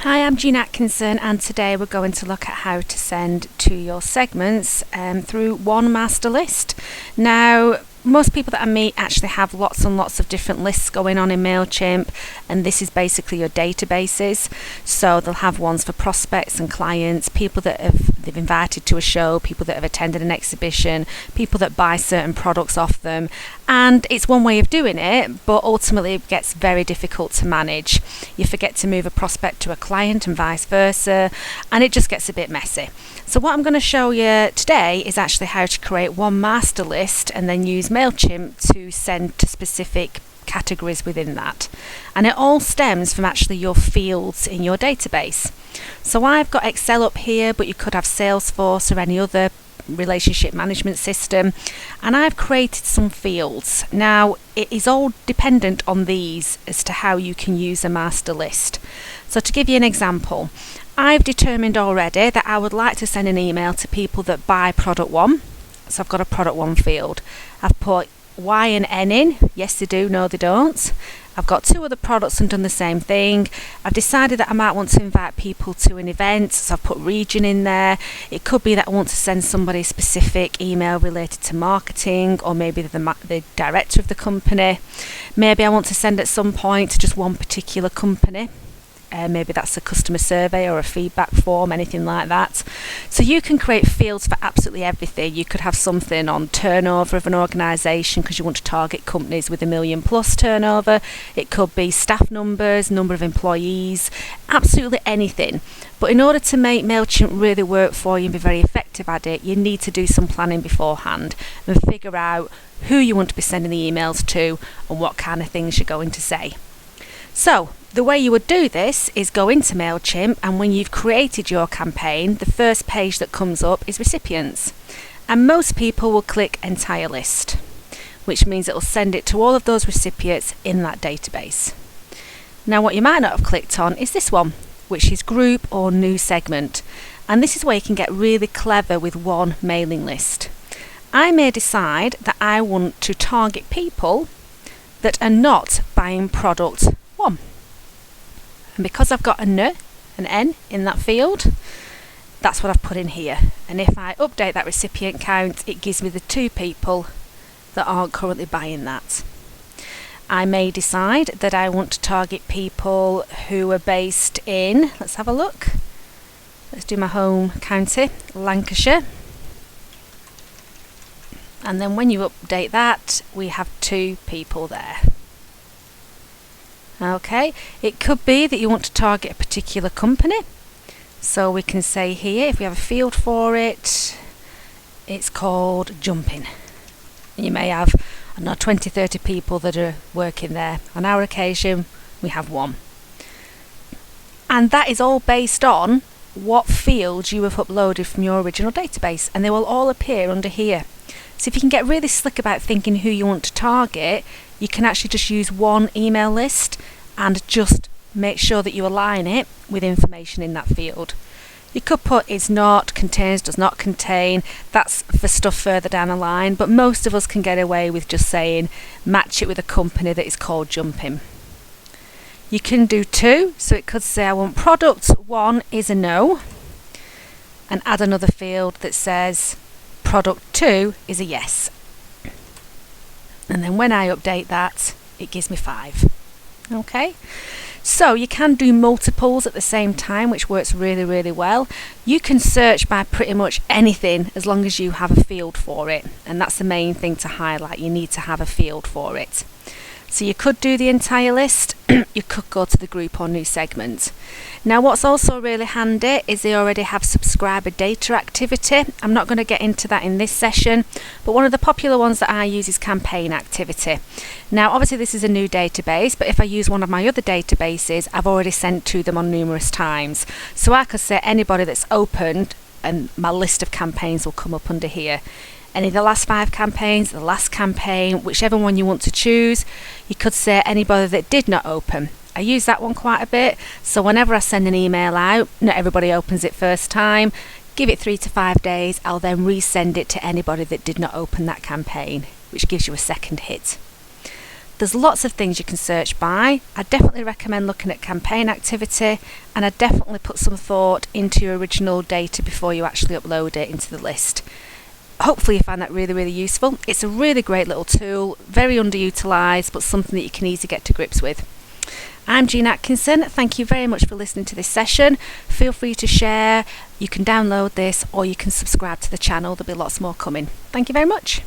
Hi, I'm Jean Atkinson, and today we're going to look at how to send to your segments through one master list. Now, most people that I meet actually have lots and lots of different lists going on in Mailchimp, and this is basically your databases. So they'll have ones for prospects and clients, people that they've invited to a show, people that have attended an exhibition, people that buy certain products off them. And it's one way of doing it, but ultimately it gets very difficult to manage. You forget to move a prospect to a client and vice versa, and it just gets a bit messy. So what I'm going to show you today is actually how to create one master list and then use Mailchimp to send to specific categories within that. And it all stems from actually your fields in your database. So I've got Excel up here, but you could have Salesforce or any other relationship management system, and I've created some fields. Now it is all dependent on these as to how you can use a master list. So to give you an example, I've determined already that I would like to send an email to people that buy product 1. So I've got a product 1 field. I've put Y and N in. Yes they do, no they don't. I've got 2 other products and done the same thing. I've decided that I might want to invite people to an event, so I've put region in there. It could be that I want to send somebody a specific email related to marketing, or maybe the director of the company. Maybe I want to send at some point to just one particular company. Maybe that's a customer survey or a feedback form, anything like that. So you can create fields for absolutely everything. You could have something on turnover of an organisation because you want to target companies with $1 million plus turnover. It could be staff numbers, number of employees, absolutely anything. But in order to make Mailchimp really work for you and be very effective at it, you need to do some planning beforehand and figure out who you want to be sending the emails to and what kind of things you're going to say. So the way you would do this is go into Mailchimp, and when you've created your campaign, the first page that comes up is recipients. And most people will click entire list, which means it will send it to all of those recipients in that database. Now what you might not have clicked on is this one, which is group or new segment. And this is where you can get really clever with one mailing list. I may decide that I want to target people that are not buying product 1. And because I've got an N in that field, that's what I've put in here. And if I update that recipient count, it gives me the 2 people that aren't currently buying that. I may decide that I want to target people who are based in, let's have a look. Let's do my home county, Lancashire. And then when you update that, we have 2 people there. Okay, it could be that you want to target a particular company. So we can say here, if we have a field for it, it's called Jumping. And you may have, 20-30 people that are working there. On our occasion, we have 1. And that is all based on what fields you have uploaded from your original database, and they will all appear under here. So if you can get really slick about thinking who you want to target, you can actually just use one email list and just make sure that you align it with information in that field. You could put is not, contains, does not contain. That's for stuff further down the line, but most of us can get away with just saying match it with a company that is called Jumping. You can do 2, so it could say I want product 1 is a no, and add another field that says product 2 is a yes. And then when I update that, it gives me 5. Okay, so you can do multiples at the same time, which works really, really well. You can search by pretty much anything as long as you have a field for it, and that's the main thing to highlight. You need to have a field for it. So you could do the entire list, you could go to the group or new segment. Now what's also really handy is they already have subscriber data activity. I'm not going to get into that in this session, but one of the popular ones that I use is campaign activity. Now obviously this is a new database, but if I use one of my other databases, I've already sent to them on numerous times. So I could say anybody that's opened, and my list of campaigns will come up under here. Any of the last 5 campaigns, the last campaign, whichever one you want to choose. You could say anybody that did not open. I use that one quite a bit, so whenever I send an email out, not everybody opens it first time. Give it 3 to 5 days, I'll then resend it to anybody that did not open that campaign, which gives you a second hit. There's lots of things you can search by. I definitely recommend looking at campaign activity, and I definitely put some thought into your original data before you actually upload it into the list. Hopefully you find that really, really useful. It's a really great little tool, very underutilised, but something that you can easily get to grips with. I'm Jean Atkinson. Thank you very much for listening to this session. Feel free to share. You can download this or you can subscribe to the channel. There'll be lots more coming. Thank you very much.